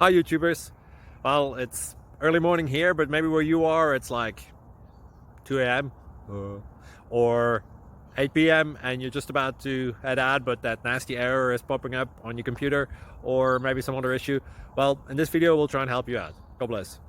Hi YouTubers. Well, it's early morning here, but maybe where you are it's like 2 a.m. or 8 p.m. and you're just about to head out, but that nasty error is popping up on your computer, or maybe some other issue. Well, in this video we'll try and help you out. God bless.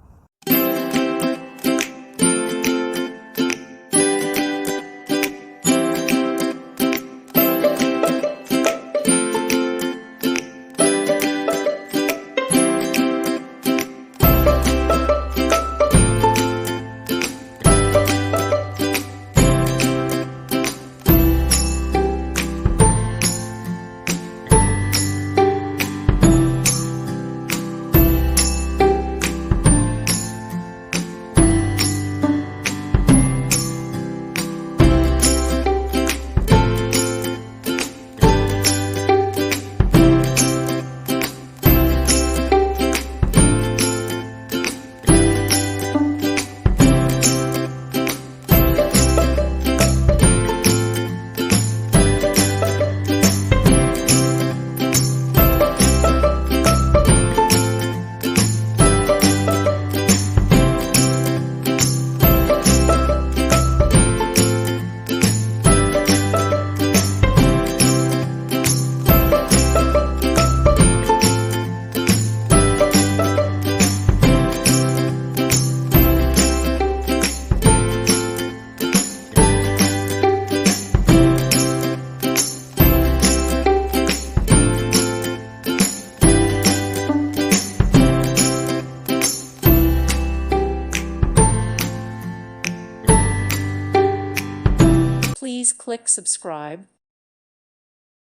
Please click subscribe.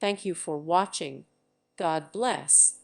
Thank you for watching. God bless.